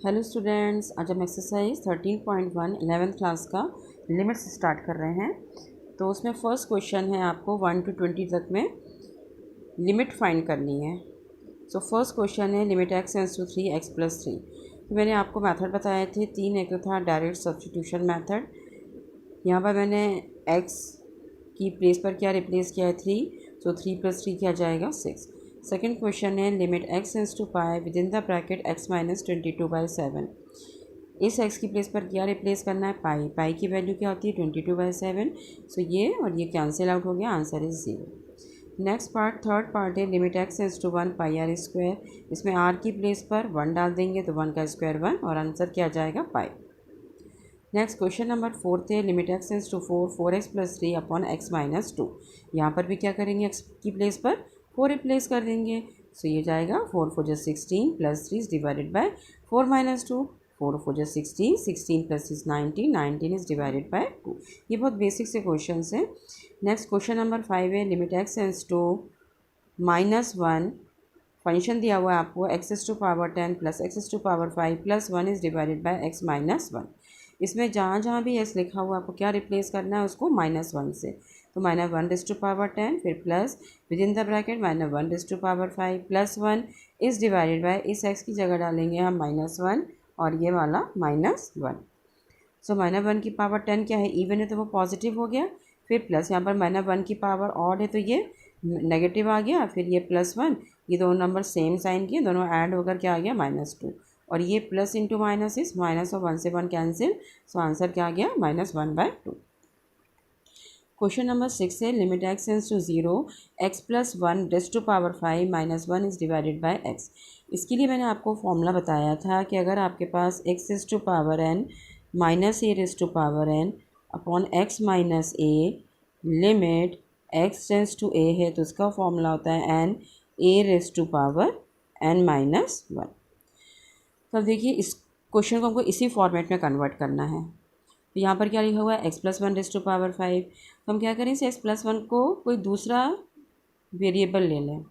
Hello students, आज हम exercise 13.1 11th class का लिमिट्स स्टार्ट कर रहे हैं। तो उसमें फ़र्स्ट क्वेश्चन है, आपको 1 to 20 तक में लिमिट फाइंड करनी है। सो फर्स्ट क्वेश्चन है limit x tends to 3x+3। तो मैंने आपको मेथड बताए थे तीन। एक तो था डायरेक्ट सब्स्टिट्यूशन मेथड, यहाँ पर मैंने x की प्लेस पर क्या रिप्लेस किया है 3, सो 3 + 3 क्या जाएगा 6। सेकेंड क्वेश्चन है limit x tends to pi within the bracket x - 22/7। इस x की प्लेस पर क्या रिप्लेस करना है पाई की वैल्यू क्या होती है 22/7। सो ये और ये कैंसिल आउट हो गया, answer is 0। Next part, third part है limit x tends to 1 πr²। इसमें r की प्लेस पर 1 डाल देंगे तो 1 का स्क्वायर 1 और आंसर क्या जाएगा pi. Next question number fourth है limit x tends to 4x+3 upon x - 2। यहाँ पर भी क्या करेंगे, x की प्लेस पर 4 रिप्लेस कर देंगे। सो ये जाएगा 4 × 4 = 16 + 3 divided bye 4 - 2। 4 × 4 = 16, 16 + 6 19, 19 is divided by 2। ये बहुत बेसिक से क्वेश्चन हैं। नेक्स्ट क्वेश्चन नंबर 5 है limit x tends to -1। Function दिया हुआ है आपको x⁻10 + x⁻5 + 1 is divided by x - 1। इसमें जहाँ जहाँ भी s लिखा हुआ आपको क्या रिप्लेस करना है उसको -1 से। तो -1⁻10 फिर plus with in the bracket -1⁻5 + 1 इस डिवाइडेड बाय इस x की जगह डालेंगे हम -1 और ये वाला -1। सो -1 की पावर 10 क्या है, इवन है तो वो पॉजिटिव हो गया। फिर प्लस यहाँ पर -1 की पावर ऑड है तो ये नेगेटिव आ गया। फिर ये +1, ये दोनों नंबर सेम साइन किए, दोनों ऐड होकर क्या आ गया -2। और ये प्लस इंटू माइनस इस माइनस और 1 से 1 कैंसिल। सो आंसर क्या आ गया -1/2। क्वेश्चन नंबर 6 है limit x tends to 0 x+1⁻5 -1 is divided by x। इसके लिए मैंने आपको फॉर्मूला बताया था कि अगर आपके पास x⁻n -a⁻n upon x - a limit x tends to a है तो इसका फॉर्मूला होता है n a⁻n - 1। तो अब देखिए इस क्वेश्चन को हमको इसी फॉर्मेट में कन्वर्ट करना है। तो यहाँ पर क्या लिखा हुआ है x+1⁵। तो हम क्या करें, इसे x+1 को कोई दूसरा वेरिएबल ले लें,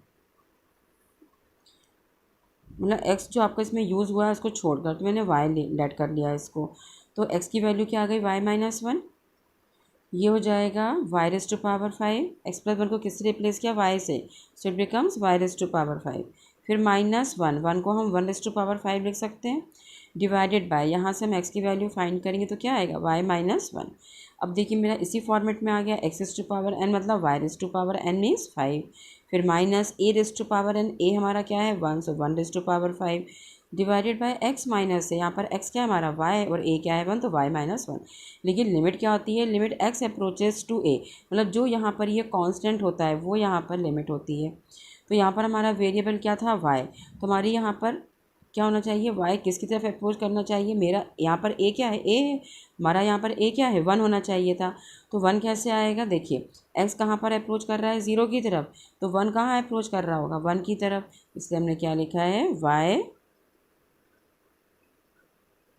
मतलब x जो आपका इसमें यूज़ हुआ है उसको छोड़कर। तो मैंने y लेट कर लिया इसको। तो x की वैल्यू क्या आ गई y - 1। ये हो जाएगा y⁵। x+1 को किससे रिप्लेस किया y से, सो इट बिकम्स y⁵। फिर -1 को हम 1⁵ लिख सकते हैं डिवाइडेड बाय, यहाँ से हम x की वैल्यू फाइंड करेंगे तो क्या आएगा y - 1। अब देखिए मेरा इसी फॉर्मेट में आ गया x⁻n मतलब y⁻n मीन्स 5। फिर -a⁻n, a हमारा क्या है 1, सो 1⁵ डिवाइडेड बाय x माइनस है, यहाँ पर x क्या है हमारा y और a क्या है 1, तो y - 1। लेकिन लिमिट क्या होती है, limit x approaches to a, मतलब जो यहाँ पर ये कांस्टेंट होता है वो यहाँ पर लिमिट होती है। तो यहाँ पर हमारा वेरिएबल क्या था y, तो हमारी यहाँ पर क्या होना चाहिए y किसकी तरफ अप्रोच करना चाहिए, मेरा यहाँ पर a क्या है a है, हमारा यहाँ पर a क्या है 1 होना चाहिए था। तो 1 कैसे आएगा, देखिए x कहाँ पर अप्रोच कर रहा है 0 की तरफ, तो 1 कहाँ अप्रोच कर रहा होगा 1 की तरफ, इसलिए हमने क्या लिखा है y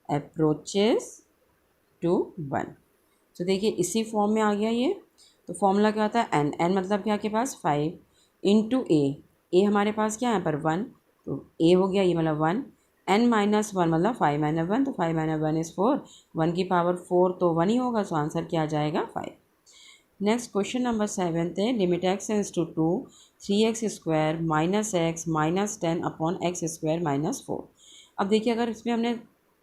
अप्रोचेस टू 1। तो देखिए इसी फॉर्म में आ गया ये। तो फॉर्मूला क्या होता है n मतलब क्या आपके पास 5 इंटू a हमारे पास क्या है यहाँ पर 1, तो a हो गया ये मतलब 1, n - 1 मतलब 5 - 1, तो 5 - 1 इज़ 4, 1 की पावर 4 तो 1 ही होगा, सो आंसर क्या आ जाएगा 5। नेक्स्ट क्वेश्चन नंबर 7 है limit x tends to 2 3x² - x -10 upon x² - 4। अब देखिए अगर इसमें हमने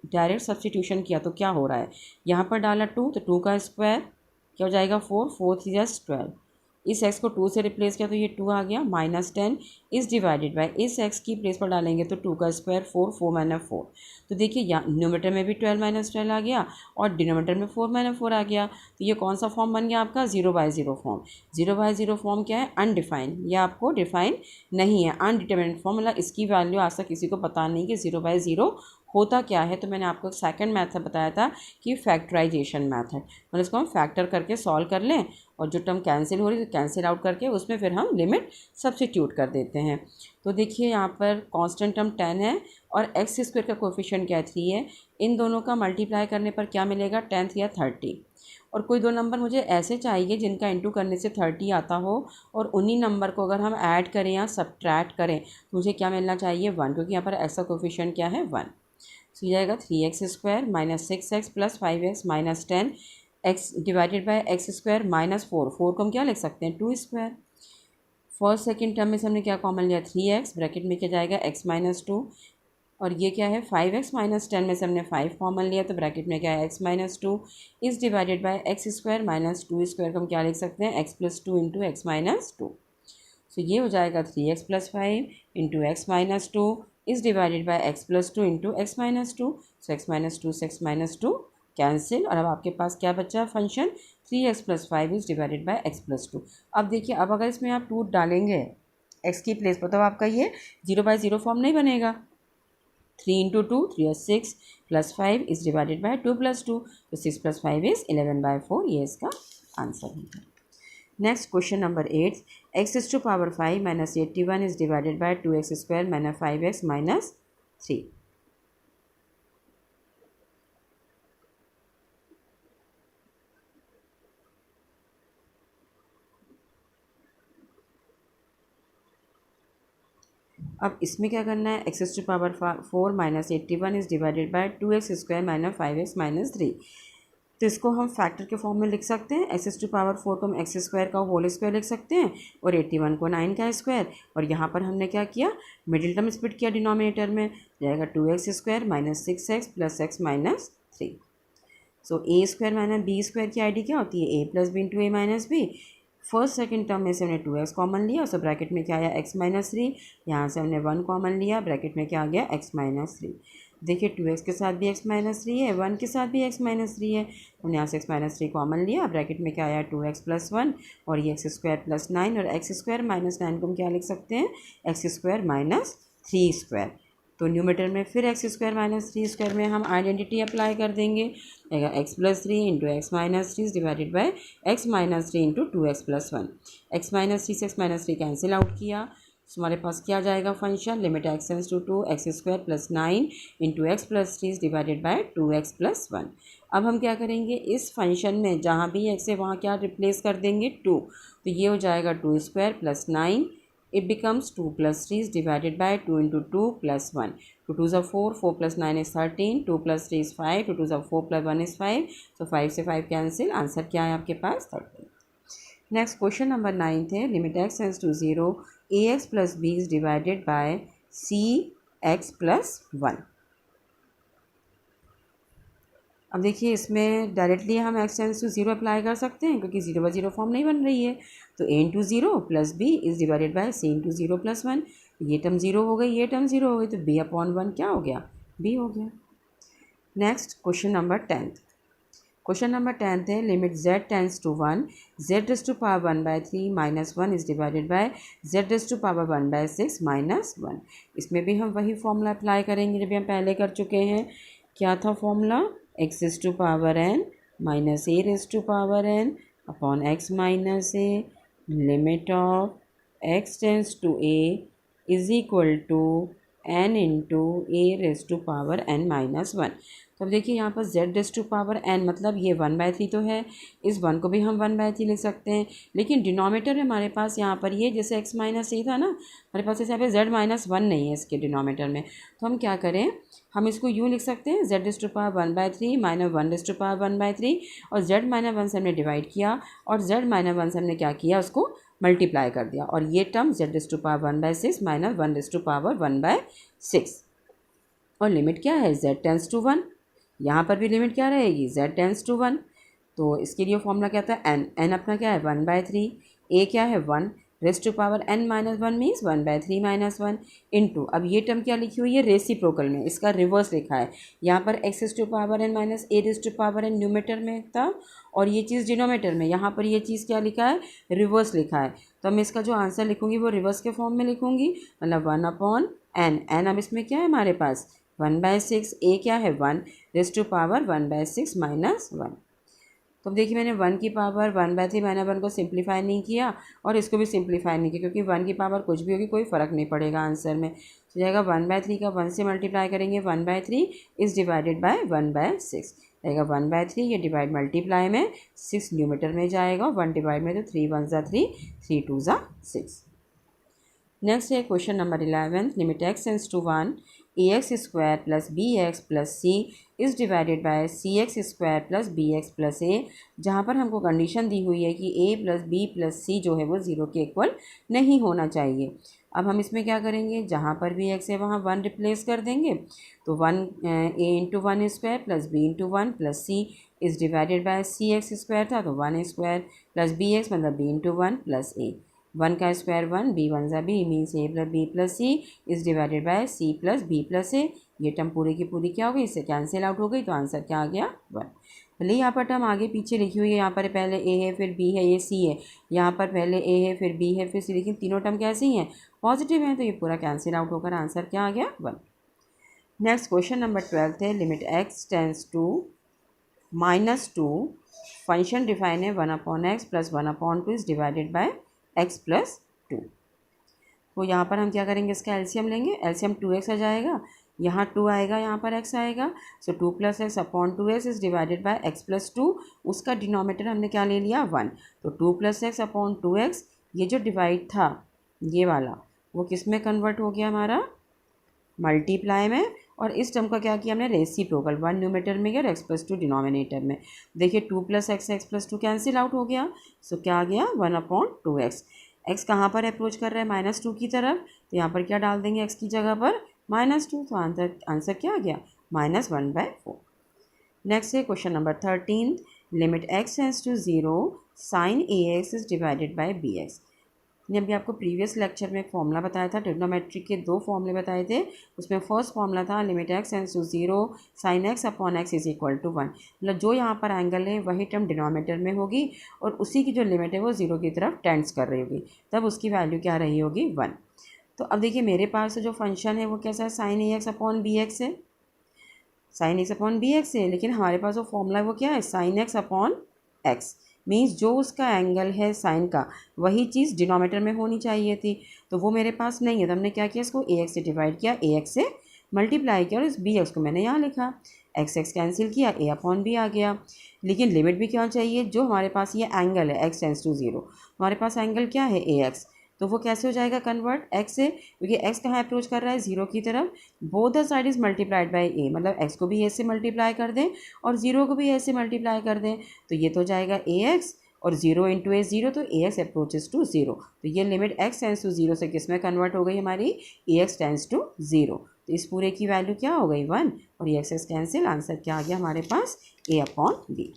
डायरेक्ट सब्स्टिट्यूशन किया तो क्या हो रहा है, यहाँ पर डाला 2 तो 2 का स्क्वायर क्या हो जाएगा 4, 4 × 3 = 12। इस x को 2 से रिप्लेस किया तो ये 2 आ गया, -10 इस डिवाइडेड बाय इस x की प्लेस पर डालेंगे तो 2 का स्क्वायर 4, 4 - 4। तो देखिए यहाँ न्यूमरेटर में भी 12 - 12 आ गया और डिनोमिनेटर में 4 - 4 आ गया। तो ये कौन सा फॉर्म बन गया आपका 0/0 फॉर्म। 0/0 फॉर्म क्या है, अनडिफाइंड, ये आपको डिफाइन नहीं है, अनडिटरमिनेट फॉर्म, मतलब इसकी वैल्यू आज तक किसी को पता नहीं कि 0/0 होता क्या है। तो मैंने आपको एक सेकंड मेथड बताया था कि फैक्टराइजेशन मेथड, मतलब इसको हम फैक्टर करके सॉल्व कर लें और जो टर्म कैंसिल हो रही है तो कैंसिल आउट करके उसमें फिर हम लिमिट सब्स्टिट्यूट कर देते हैं। तो देखिए यहाँ पर कांस्टेंट टर्म 10 है और x² का कोफिशिएंट क्या 3 है, इन दोनों का मल्टीप्लाई करने पर क्या मिलेगा 10 या 30। और कोई दो नंबर मुझे ऐसे चाहिए जिनका इंटू करने से 30 आता हो और उन्हीं नंबर को अगर हम ऐड करें या सब्ट्रैक्ट करें तो मुझे क्या मिलना चाहिए 1, क्योंकि यहाँ पर ऐसा कोफिशिएंट क्या है 1। सो ये जाएगा 3x² minus 6x plus 5x minus 10x divided by x square minus 4 को हम क्या लिख सकते हैं 2 स्क्वायर। फर्स्ट सेकेंड टर्म में से हमने क्या कॉमन लिया 3x, ब्रैकेट में क्या जाएगा x माइनस 2, और ये क्या है 5x माइनस 10 में से हमने 5 कॉमन लिया तो ब्रैकेट में क्या है x माइनस 2 इस divided by x square minus 2 square को हम क्या लिख सकते हैं x plus 2 into x minus 2। सो ये हो जाएगा 3x plus 5 into x minus 2 इस divided by x plus 2 into x minus 2। So x minus 2 से x माइनस 2 कैंसिल, और अब आपके पास क्या बचा function 3x plus 5 is divided by x plus 2। अब देखिए, अब अगर इसमें आप 2 डालेंगे x की प्लेस पर तो आपका ये 0/0 फॉर्म नहीं बनेगा। 3 इंटू 2 3 और 6 plus 5 is divided by 2 plus 2, तो 6 प्लस 5 इज 11/4, ये इसका आंसर है। Next question number 8, x to power 5 minus 81 is divided by 2x square minus 5x minus 3। अब इसमें क्या करना है, x to power 4 minus 81 is divided by 2x square minus 5x minus 3। तो इसको हम फैक्टर के फॉर्म में लिख सकते हैं। x to power 4 को हम x स्क्वायर का होल स्क्वायर लिख सकते हैं और 81 को 9 का स्क्वायर, और यहाँ पर हमने क्या किया मिडिल टर्म स्प्लिट किया डिनोमिनेटर में, जाएगा 2x square minus 6x plus x minus 3। So A square minus B square की आईडी क्या होती है a plus B into A minus B. First second term में से हमने 2x कॉमन लिया, सो ब्रैकेट में क्या आया x माइनस 3, यहाँ से हमने 1 कॉमन लिया, ब्रैकेट में क्या आ गया x माइनस 3। देखिए 2x के साथ भी x माइनस 3 है, 1 के साथ भी x माइनस 3 है, हमने यहाँ से x माइनस 3 कॉमन लिया, ब्रैकेट में क्या आया 2x प्लस 1 और ये x स्क्वायर प्लस 9, और x स्क्वायर माइनस 9 को हम क्या लिख सकते हैं x स्क्वायर माइनस 3 स्क्वायर। तो न्यूमरेटर में फिर x स्क्वायर माइनस 3 स्क्वायर में हम आइडेंटिटी अप्लाई कर देंगे, आएगा x plus 3 into x minus 3 divided by x minus 3 into 2x plus 1। x minus 3 से x माइनस 3 कैंसिल आउट किया, तो हमारे पास क्या जाएगा function limit x tends to 2 x square plus 9 into x plus 3 divided by 2x plus 1। अब हम क्या करेंगे, इस फंक्शन में जहाँ भी x है वहाँ क्या रिप्लेस कर देंगे 2, तो ये हो जाएगा 2 square plus 9, it becomes 2 plus 3 is divided by 2 into 2 plus 1. 2 2s are 4, 4 plus 9 is 13, 2 plus 3 is 5, 2 2s are 4 plus 1 is 5, so 5 से 5 कैंसिल, आंसर क्या है आपके पास 13। नेक्स्ट क्वेश्चन नंबर 9 है, limit x tends to 0 ax plus b is divided by cx plus 1। अब देखिए इसमें directly हम x tends to 0 apply कर सकते हैं क्योंकि 0/0 फॉर्म नहीं बन रही है, तो a into 0 plus b is divided by c into 0 plus 1। ये टर्म 0 हो गई, ये टर्म 0 हो गई, तो b अपॉन 1 क्या हो गया b हो गया। Next question number 10, question number 10 है, limit z tends to 1 z raise to power 1/3 minus 1 is divided by z raise to power 1/6 minus 1। इसमें भी हम वही फॉर्मूला अप्लाई करेंगे जो भी हम पहले कर चुके हैं। क्या था formula, x raise to power n minus a raise to power n upon x minus a, limit of x tends to a is equal to n into a raise to power n minus 1। तो अब देखिए यहाँ पर z raise to power n मतलब ये 1/3 तो है, इस 1 को भी हम 1/3 लिख सकते हैं, लेकिन डिनोमिनेटर में हमारे पास यहाँ पर ये जैसे x माइनस a था ना, हमारे पास जैसे यहाँ पे z माइनस 1 नहीं है इसके डिनोमिनेटर में, तो हम क्या करें, हम इसको यूँ लिख सकते हैं z raise to power 1/3 minus 1 raise to power 1/3, और z माइनस 1 से हमने डिवाइड किया और z माइनस 1 से हमने क्या किया उसको मल्टीप्लाई कर दिया, और ये term z raise to power 1/6 minus 1 raise to power 1/6, और लिमिट क्या है z टेंड्स टू 1, यहाँ पर भी लिमिट क्या रहेगी z टेंड्स टू 1। तो इसके लिए फॉर्मूला क्या था n अपना क्या है 1/3, a क्या है 1 raise to power n minus 1 means 1/3 minus 1 into, अब ये टर्म क्या लिखी हुई है रेसिप्रोकल में, इसका रिवर्स लिखा है, यहाँ पर x raise to power n minus a raise to power n numerator में था और ये चीज़ डिनोमिनेटर में, यहाँ पर ये चीज़ क्या लिखा है रिवर्स लिखा है, तो मैं इसका जो आंसर लिखूँगी वो रिवर्स के फॉर्म में लिखूँगी, मतलब 1 अपॉन n अब इसमें क्या है हमारे पास 1/6, a क्या है 1 रेज़ टू पावर 1/6 माइनस 1। तो अब देखिए मैंने 1 की पावर 1/3 माइनस 1 को सिंप्लीफाई नहीं किया और इसको भी सिंप्लीफाई नहीं किया, क्योंकि 1 की पावर कुछ भी होगी कोई फ़र्क नहीं पड़ेगा आंसर में, तो जाएगा 1/3 का 1 से मल्टीप्लाई करेंगे 1/3 इज़ डिवाइडेड बाय 1/6, जाएगा 1/3, ये डिवाइड मल्टीप्लाई में 6 न्यूमरेटर में जाएगा, 1 डिवाइड में तो 3 1 ज़ा 3, 3 2 ज़ा 6। नेक्स्ट है question number 11, limit x tends to 1 ax square plus bx plus c is divided by cx square plus bx plus a, जहाँ पर हमको कंडीशन दी हुई है कि a plus b plus c जो है वो 0 के इक्वल नहीं होना चाहिए। अब हम इसमें क्या करेंगे, जहाँ पर भी x है वहाँ 1 रिप्लेस कर देंगे, तो 1 a into 1 square plus b into 1 plus c is divided by c x square था तो 1 स्क्वायर प्लस बी एक्स मतलब b इंटू 1 प्लस a, 1 का स्क्वायर 1, b 1 ज़ा b means a plus b plus c is divided by c plus b plus a। ये term पूरी की पूरी क्या हो गई, इससे कैंसिल आउट हो गई, तो आंसर क्या आ गया 1। भले यहाँ पर टर्म आगे पीछे लिखी हुई है, यहाँ पर पहले a है फिर b है ये c है, यहाँ पर पहले a है फिर b है फिर c, लेकिन तीनों टर्म कैसी हैं, पॉजिटिव हैं, तो ये पूरा कैंसिल आउट होकर आंसर क्या आ गया 1। नेक्स्ट क्वेश्चन नंबर 12 है, limit x tends to -2, function define है 1/x plus 1/2 is divided by x plus 2। तो यहाँ पर हम क्या करेंगे, इसका एलसीएम लेंगे, एलसीएम 2x आ जाएगा, यहाँ 2 आएगा, यहाँ पर x आएगा, सो 2 + x upon 2x is divided by x plus 2। उसका डिनोमिनेटर हमने क्या ले लिया 1, तो 2 + x अपॉन 2x, ये जो डिवाइड था ये वाला वो किस में कन्वर्ट हो गया हमारा, मल्टीप्लाई में, और इस टर्म का क्या किया हमने रेसिप्रोकल, 1 न्यूमेटर में गया और x प्लस 2 डिनोमिनेटर में। देखिए 2 + x प्लस 2 कैंसिल आउट हो गया, सो क्या आ गया 1/2x। x कहाँ पर अप्रोच कर रहा है -2 की तरफ, तो यहाँ पर क्या डाल देंगे x की जगह पर -2, तो आंसर क्या आ गया -1/4। नेक्स्ट है question number 13, limit x tends to 0 sin ax is divided by bx। ने अभी आपको प्रीवियस लेक्चर में एक फॉर्मूला बताया था, ट्रिग्नोमेट्री के 2 फॉर्मूले बताए थे। उसमें फर्स्ट फॉर्मूला था limit x tends to 0 sin x upon x is equal to 1, मतलब जो यहाँ पर एंगल है वही टर्म डिनोमिनेटर में होगी और उसी की जो लिमिट है वो 0 की तरफ टेंड्स कर रही होगी, तब उसकी वैल्यू क्या रही होगी 1। तो अब देखिए मेरे पास जो फंक्शन है वो कैसा है, sin ax अपॉन bx है, sin x अपॉन bx है, लेकिन हमारे पास जो फॉर्मूला है वो क्या है sin x upon x, means जो उसका एंगल है साइन का वही चीज़ डिनोमिनेटर में होनी चाहिए थी, तो वो मेरे पास नहीं है, तो हमने क्या किया, इसको ax से डिवाइड किया, ax से मल्टीप्लाई किया और इस bx को मैंने यहाँ लिखा, x कैंसिल किया, a अपॉन b आ गया। लेकिन लिमिट भी क्या चाहिए, जो हमारे पास ये एंगल है x टेंस टू 0, हमारे पास एंगल क्या है ax, तो वो कैसे हो जाएगा कन्वर्ट x से, क्योंकि x कहाँ अप्रोच कर रहा है 0 की तरफ, both the side is multiplied by a, मतलब x को भी a से मल्टीप्लाई कर दें और 0 को भी a से मल्टीप्लाई कर दें, तो ये तो जाएगा ax और 0 इंटू a 0, तो ax अप्रोचेस टू 0, तो ये लिमिट x टेंस टू 0 से किस में कन्वर्ट हो गई हमारी, ax टेंस टू 0, तो इस पूरे की वैल्यू क्या हो गई 1 और ये x कैंसिल, आंसर क्या आ गया हमारे पास a upon b।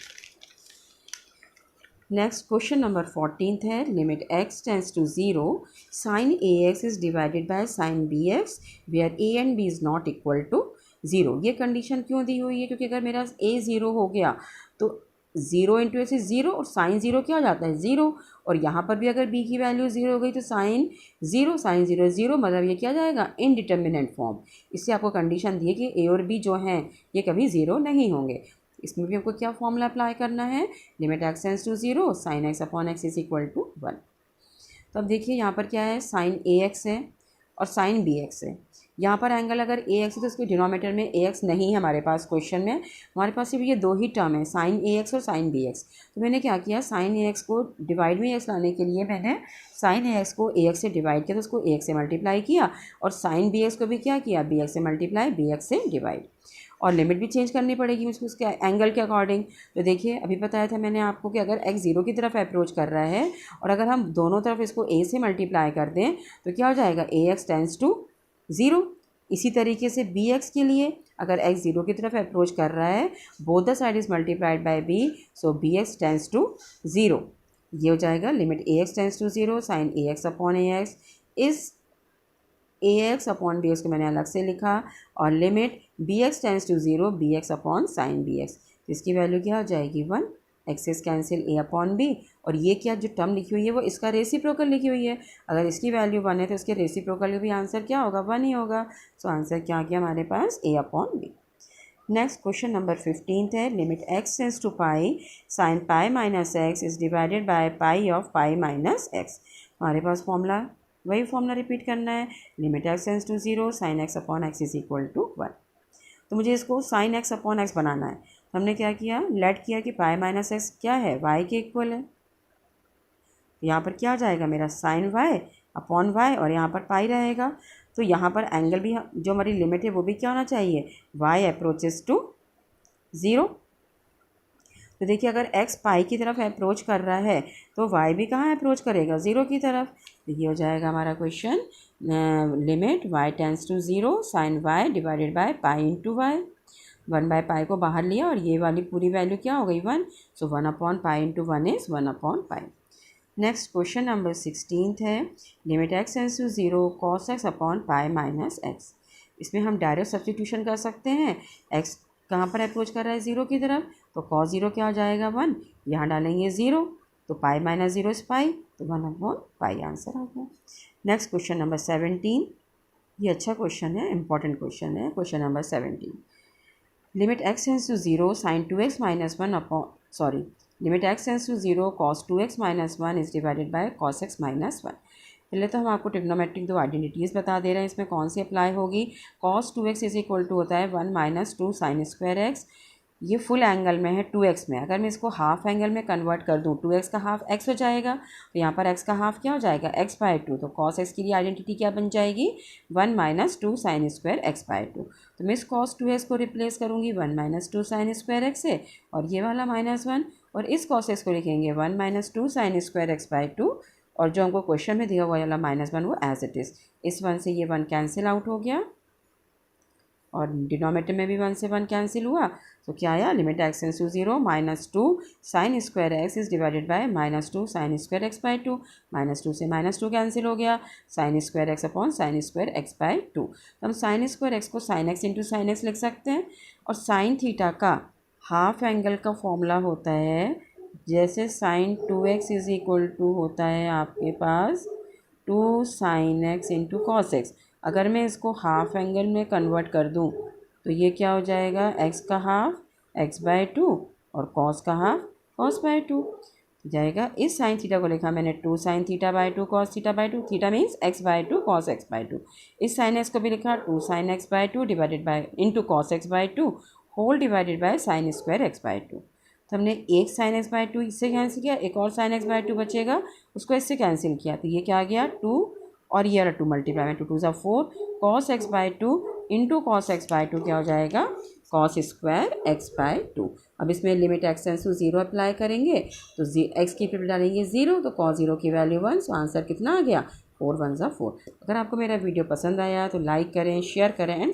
Next question number 14 है, limit x tends to 0 sin ax is divided by sin bx where a and b is not equal to 0। ये कंडीशन क्यों दी हुई है, क्योंकि अगर मेरा a 0 हो गया तो 0 इंटू ए से 0 और साइन 0 क्या हो जाता है 0, और यहाँ पर भी अगर b की वैल्यू 0 हो गई तो साइन 0 0, मतलब ये क्या जाएगा इनडिटर्मिनेंट फॉर्म। इससे आपको कंडीशन दी है कि a और b जो हैं ये कभी 0 नहीं होंगे। इसमें भी हमको क्या फॉर्मूला अप्लाई करना है, limit x tends to 0 sin x upon x is equal to 1। तो अब देखिए यहाँ पर क्या है, साइन ax है और साइन bx है, यहाँ पर एंगल अगर ax है तो उसके डिनोमिनेटर में ax नहीं है हमारे पास, क्वेश्चन में हमारे पास सिर्फ ये 2 ही टर्म है साइन ax और साइन bx। तो मैंने क्या किया, साइन ax को डिवाइड में ax लाने के लिए मैंने साइन ax को ax से डिवाइड किया, तो उसको ax से मल्टीप्लाई किया, और साइन bx को भी क्या किया, bx से मल्टीप्लाई bx से डिवाइड, और लिमिट भी चेंज करनी पड़ेगी मुझको उसके एंगल के अकॉर्डिंग। तो देखिए अभी बताया था मैंने आपको कि अगर x 0 की तरफ अप्रोच कर रहा है और अगर हम दोनों तरफ इसको a से मल्टीप्लाई कर दें तो क्या हो जाएगा ax टेंस टू 0। इसी तरीके से bx के लिए अगर x 0 की तरफ अप्रोच कर रहा है, both the side is multiplied by b, so bx tends to 0। ये हो जाएगा limit ax tends to 0 sine ax upon ax is ax upon bx को मैंने अलग से लिखा, और limit bx tends to 0 bx upon sine bx, तो इसकी वैल्यू क्या हो जाएगी 1, excess cancel a upon b, और ये क्या जो टर्म लिखी हुई है वो इसका रेसिप्रोकल लिखी हुई है, अगर इसकी वैल्यू 1 है तो इसके रेसिप्रोकल भी आंसर क्या होगा 1 ही होगा, सो आंसर क्या आ गया हमारे पास a upon b। Next question number 15 है, limit x tends to pi sine pi minus x is divided by pi of pi minus x. हमारे पास फॉर्मूला वही फॉर्मूला रिपीट करना है, limit x tends to 0 sine x upon x is equal to 1। तो मुझे इसको sine x upon x बनाना है, तो हमने क्या किया, लेट किया कि पाई माइनस एक्स क्या है y के इक्वल है, यहाँ पर क्या आ जाएगा मेरा साइन y अपॉन y और यहाँ पर पाई रहेगा, तो यहाँ पर एंगल भी जो हमारी लिमिट है वो भी क्या होना चाहिए, y अप्रोचेस टू 0। तो देखिए अगर x पाई की तरफ अप्रोच कर रहा है तो y भी कहाँ अप्रोच करेगा, 0 की तरफ। तो ये हो जाएगा हमारा question, limit y tends to 0 sine y divided by pi into y. 1/पाई को बाहर लिया और ये वाली पूरी वैल्यू क्या हो गई 1, सो 1/पाई इंटू 1 इज़ 1/पाई। नेक्स्ट क्वेश्चन नंबर 16 है, limit x tends to 0 cos x upon pi minus x. इसमें हम डायरेक्ट सब्स्टिट्यूशन कर सकते हैं, x कहाँ पर अप्रोच कर रहा है 0 की तरफ, तो कॉस 0 क्या हो जाएगा 1, यहाँ डालेंगे 0 तो पाई माइनस 0 इस पाई, तो 1/पाई आंसर आ गया। नेक्स्ट क्वेश्चन नंबर 17, ये अच्छा क्वेश्चन है, इंपॉर्टेंट क्वेश्चन है। Question number 17, limit x tends to 0 sine 2x minus 1 upon limit x tends to 0 cos 2x minus 1 is divided by cos x minus 1। पहले तो हम आपको ट्रिग्नोमेट्रिक दो आइडेंटिटीज़ बता दे रहे हैं, इसमें कौन सी अप्लाई होगी। Cos 2x is equal to होता है 1 माइनस 2 साइन स्क्वायर एक्स। ये फुल एंगल में है 2x में, अगर मैं इसको हाफ एंगल में कन्वर्ट कर दूँ 2x का हाफ x हो जाएगा, तो यहाँ पर x का हाफ क्या हो जाएगा x/2। तो cos x की लिए आइडेंटिटी क्या बन जाएगी 1 माइनस 2 साइन स्क्वायर x/2। तो मैं इस cos 2x को रिप्लेस करूँगी 1 माइनस 2 साइन स्क्वायर x से, और ये वाला -1, और इस cos x को लिखेंगे 1 माइनस 2 साइन स्क्वायर x/2, और जो हमको क्वेश्चन में दिया हुआ वाला -1 वो एज इट इज़। इस 1 से ये 1 कैंसिल आउट हो गया, और डिनोमिनेटर में भी 1 से 1 कैंसिल हुआ, तो क्या आया, limit x tends to 0 -2 sine square x is divided by -2 sine square x/2। -2 से -2 कैंसिल हो गया, sine square x upon sine square x/2। तो हम साइन स्क्वायर x को sine x into sine x लिख सकते हैं, और साइन थीटा का हाफ एंगल का फॉर्मूला होता है, जैसे sign 2x is equal to होता है आपके पास 2 sine x into cos x। अगर मैं इसको हाफ एंगल में कन्वर्ट कर दूं तो ये क्या हो जाएगा, x का हाफ x/2 और cos का हाफ cos/2 जाएगा। इस साइन थीटा को लिखा मैंने 2 sine theta cos theta, theta means x/2 cos x/2। इस साइन x को भी लिखा 2 sine x/2 divided by into cos x/2 whole divided by sine square x/2। तो हमने एक साइन x/2 इससे कैंसिल किया, एक और साइन x/2 बचेगा, उसको इससे कैंसिल किया, तो ये क्या आ गया 2, और ये 2 मल्टीप्लाई में 2 2 4 cos x/2 into cos x/2 क्या हो जाएगा cos स्क्वायर x/2। अब इसमें limit x tends to 0 apply करेंगे, तो x की फिर डालेंगे 0, तो cos 0 की वैल्यू 1, सो आंसर कितना आ गया 4 1 4। अगर आपको मेरा वीडियो पसंद आया तो लाइक करें, शेयर करें एंड